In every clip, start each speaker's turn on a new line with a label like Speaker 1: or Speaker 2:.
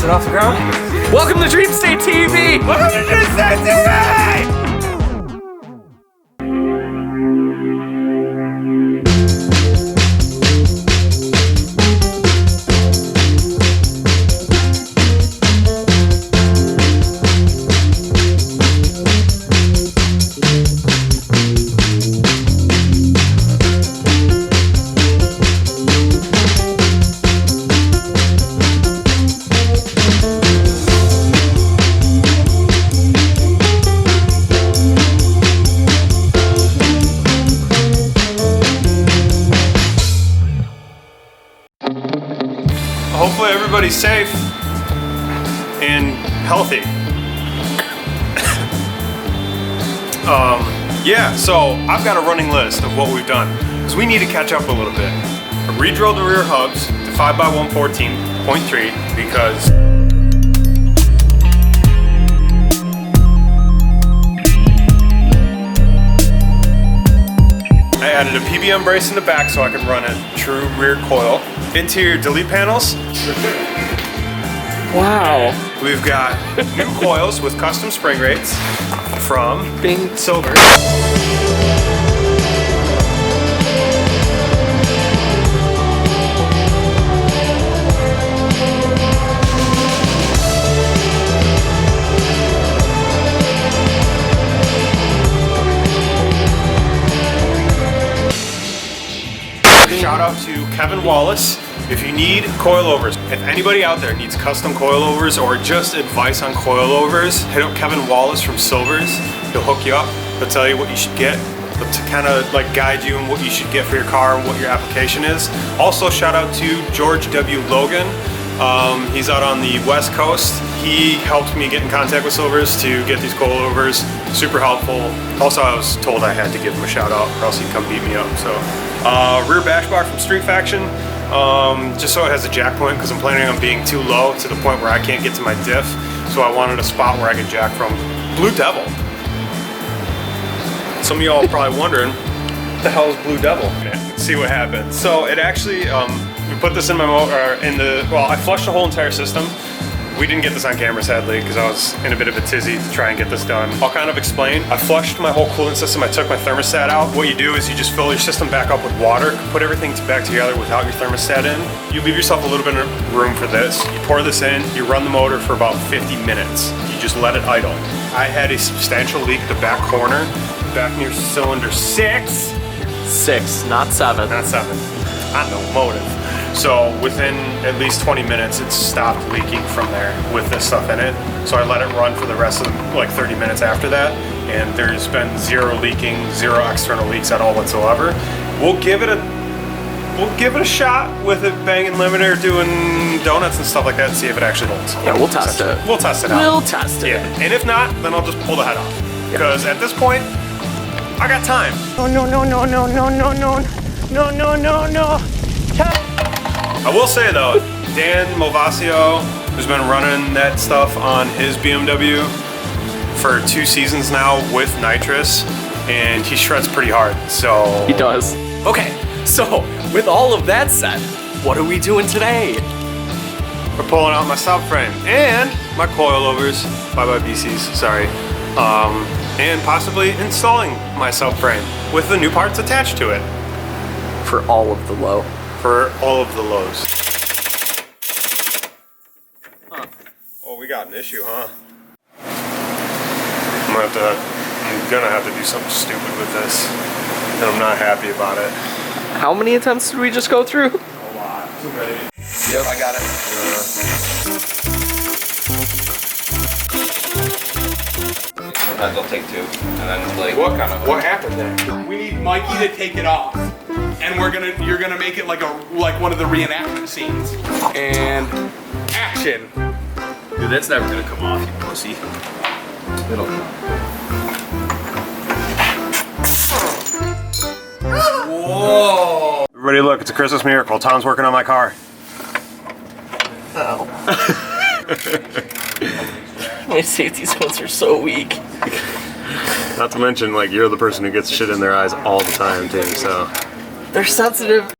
Speaker 1: it off the ground. Welcome to Dream State TV! Welcome to Dream State TV!
Speaker 2: Hopefully everybody's safe and healthy. Yeah, so I've got a running list of what we've done because we need to catch up a little bit. I re-drilled the rear hubs to 5x114.3 because I added a PBM brace in the back so I can run a true rear coil. Interior delete panels.
Speaker 1: Wow.
Speaker 2: We've got new coils with custom spring rates from
Speaker 1: Bing
Speaker 2: Silver. Shout out to Kevin Wallace. If you need coilovers, if anybody out there needs custom coilovers or just advice on coilovers, hit up Kevin Wallace from Silvers. He'll hook you up. He'll tell you what you should get to kind of like guide you in what you should get for your car and what your application is. Also, shout out to George W. Logan. He's out on the West Coast. He helped me get in contact with Silvers to get these coilovers. Super helpful. Also, I was told I had to give him a shout out or else he'd come beat me up. So, rear bash bar from Street Faction. Just so it has a jack point because I'm planning on being too low to the point where I can't get to my diff. So I wanted a spot where I could jack from. Blue Devil. Some of y'all are probably wondering, what the hell is Blue Devil? Let's see what happens. So it actually, we put this in my motor, I flushed the whole entire system. We didn't get this on camera sadly because I was in a bit of a tizzy to try and get this done. I'll kind of explain. I flushed my whole coolant system. I took my thermostat out. What you do is you just fill your system back up with water, put everything back together without your thermostat in. You leave yourself a little bit of room for this. You pour this in, you run the motor for about 50 minutes. You just let it idle. I had a substantial leak at the back corner, back near cylinder 6.
Speaker 1: 6, not 7.
Speaker 2: Not 7. I know motive. So within at least 20 minutes, it stopped leaking from there with this stuff in it. So I let it run for the rest of like 30 minutes after that, and there's been zero leaking, zero external leaks at all whatsoever. We'll give it a shot with it banging limiter, doing donuts and stuff like that, and see if it actually holds.
Speaker 1: Yeah, we'll test it.
Speaker 2: We'll test it out.
Speaker 1: We'll test it.
Speaker 2: Yeah, and if not, then I'll just pull the head off. Because at this point, I got time. No. I will say though, Dan Movasio, who's been running that stuff on his BMW for 2 seasons now with nitrous, and he shreds pretty hard, so...
Speaker 1: He does. Okay, so with all of that said, what are we doing today?
Speaker 2: We're pulling out my subframe and my coilovers, BCs, sorry. And possibly installing my subframe with the new parts attached to it.
Speaker 1: For all of the low.
Speaker 2: For all of the lows. Huh. Oh, we got an issue, huh? I'm gonna have to do something stupid with this. And I'm not happy about it.
Speaker 1: How many attempts did we just go through?
Speaker 2: A lot. Too many.
Speaker 3: Yep, I got it. Sometimes I'll take 2, and then like
Speaker 2: What happened there?
Speaker 4: We need Mikey to take it off, and you're gonna make it like one of the reenactment scenes. And action.
Speaker 3: Dude, that's never gonna come off, you pussy. It'll come.
Speaker 2: Whoa! Everybody look, it's a Christmas miracle. Tom's working on my car.
Speaker 1: Oh. My safety zones are so weak.
Speaker 2: Not to mention, like, you're the person who gets shit in their eyes all the time, too, so.
Speaker 1: They're sensitive.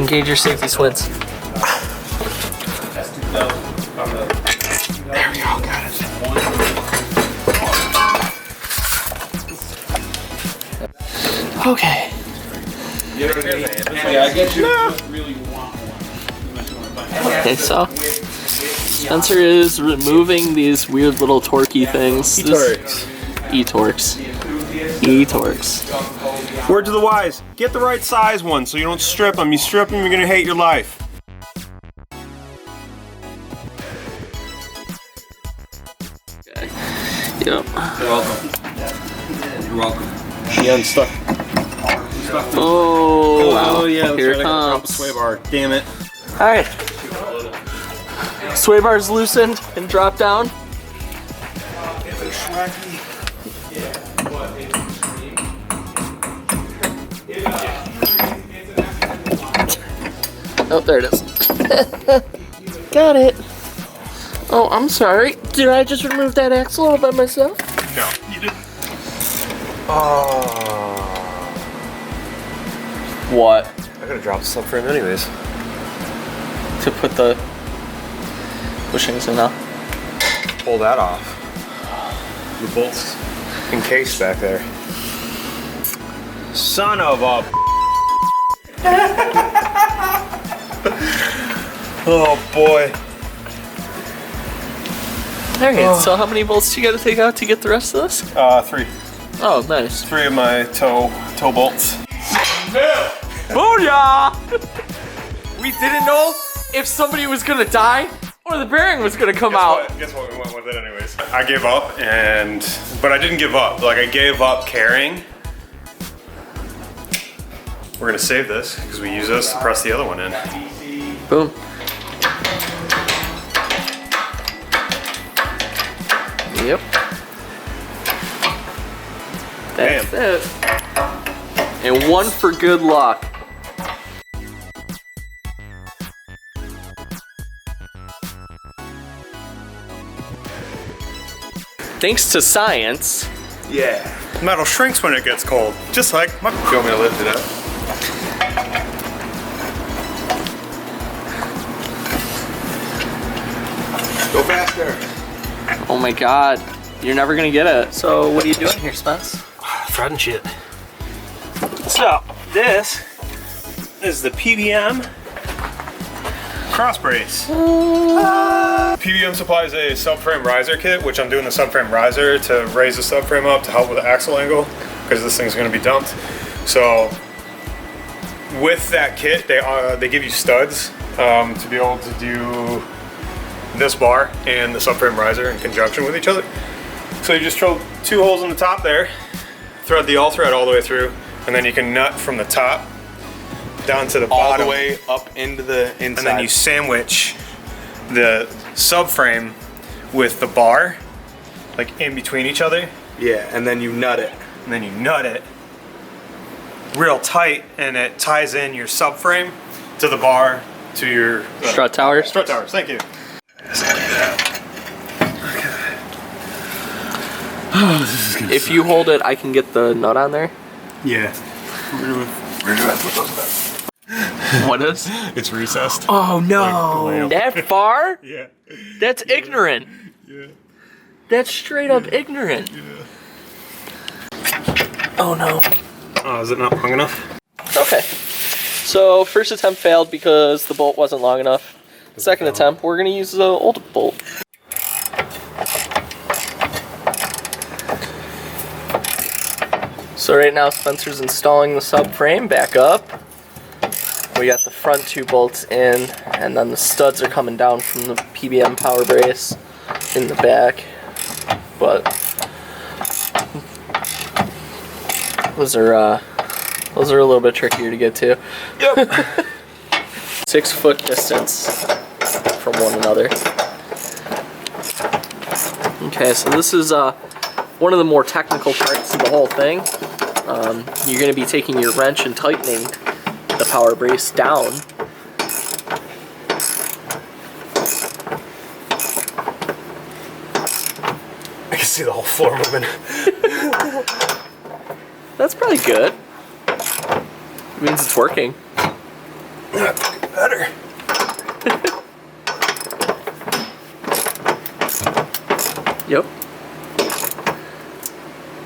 Speaker 1: Engage your safety switch.
Speaker 4: There we go, got it.
Speaker 1: Okay.
Speaker 3: Yeah, I guess you really want one.
Speaker 1: Okay, so Spencer is removing these weird little torquey things. E-torques. E-torques.
Speaker 2: Word to the wise, get the right size one so you don't strip them. You strip them, you're gonna hate your life.
Speaker 1: Yep.
Speaker 3: You're welcome. You're welcome.
Speaker 2: Yeah, I'm stuck.
Speaker 1: Oh, wow.
Speaker 2: Yeah,
Speaker 1: Here it comes.
Speaker 2: Sway bar. Damn it.
Speaker 1: Alright. Sway bar's loosened and dropped down. Oh, there it is. Got it. Oh, I'm sorry. Did I just remove that axle all by myself?
Speaker 2: No, you didn't.
Speaker 1: What?
Speaker 2: I gotta drop the subframe anyways.
Speaker 1: To put the bushings in now.
Speaker 2: Pull that off. The bolts encased back there. Son of a. Oh boy.
Speaker 1: Alright, so how many bolts do you gotta take out to get the rest of this?
Speaker 2: 3.
Speaker 1: Oh, nice.
Speaker 2: 3 of my toe bolts.
Speaker 1: Booyah! We didn't know if somebody was gonna die or the bearing was gonna come out.
Speaker 2: Guess what? We went with it anyways. I gave up, but I didn't give up. Like, I gave up carrying. We're gonna save this because we use this to press the other one in.
Speaker 1: Boom. Yep. That's it. And one for good luck. Thanks to science.
Speaker 2: Yeah. Metal shrinks when it gets cold, just like my. You want me to lift it up?
Speaker 4: Go faster.
Speaker 1: Oh my god. You're never gonna get it. So what are you doing here, Spence?
Speaker 2: Thread and shit. So, this is the PBM cross brace. PBM supplies a subframe riser kit, which I'm doing the subframe riser to raise the subframe up to help with the axle angle, because this thing's gonna be dumped. So, with that kit, they give you studs to be able to do this bar and the subframe riser in conjunction with each other. So you just drill 2 holes in the top there, thread the all thread all the way through, and then you can nut from the top down to the
Speaker 4: All
Speaker 2: bottom.
Speaker 4: the way up into the inside.
Speaker 2: And then you sandwich the subframe with the bar, like in between each other.
Speaker 4: Yeah, and then you nut it.
Speaker 2: And then you nut it real tight, and it ties in your subframe to the bar to your
Speaker 1: Strut towers?
Speaker 2: Strut towers, thank you.
Speaker 1: If you hold it, I can get the nut on there.
Speaker 2: Yeah. Where do I put those back?
Speaker 1: What is?
Speaker 2: It's recessed.
Speaker 1: Oh no!
Speaker 2: Like,
Speaker 1: That far?
Speaker 2: Yeah.
Speaker 1: That's ignorant.
Speaker 2: Yeah.
Speaker 1: That's straight up ignorant.
Speaker 2: Yeah.
Speaker 1: Oh no.
Speaker 2: Oh, is it not long enough?
Speaker 1: Okay. So first attempt failed because the bolt wasn't long enough. Second attempt, we're gonna use the old bolt. So right now Spencer's installing the subframe back up. We got the front 2 bolts in, and then the studs are coming down from the PBM power brace in the back. But those are a little bit trickier to get to.
Speaker 2: Yep.
Speaker 1: 6 foot distance from one another. Okay, so this is one of the more technical parts of the whole thing. You're going to be taking your wrench and tightening the power brace down.
Speaker 2: I can see the whole floor moving.
Speaker 1: That's probably good. It means it's working.
Speaker 2: Better.
Speaker 1: Yep.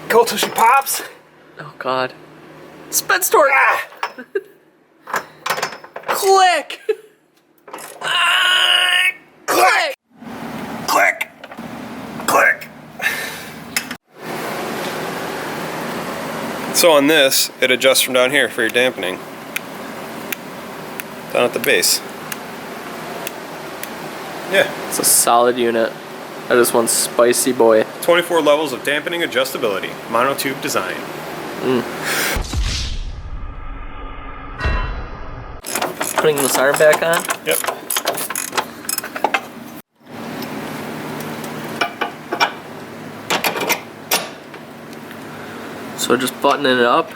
Speaker 2: Go till she pops.
Speaker 1: Oh God. Spencer! Ah! Click! Click!
Speaker 2: Click. Click. So on this, it adjusts from down here for your dampening. Down at the base. Yeah.
Speaker 1: It's a solid unit. That is one spicy boy.
Speaker 2: 24 levels of dampening adjustability. Monotube design.
Speaker 1: Putting this arm back on.
Speaker 2: Yep.
Speaker 1: So just buttoning it up.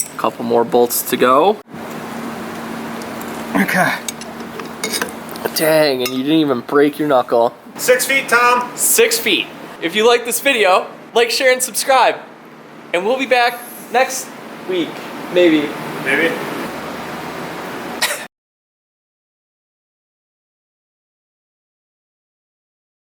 Speaker 1: A couple more bolts to go.
Speaker 2: Okay.
Speaker 1: Dang, and you didn't even break your knuckle.
Speaker 2: 6 feet, Tom.
Speaker 1: 6 feet. If you like this video, like, share, and subscribe. And we'll be back next week, maybe.
Speaker 2: Maybe.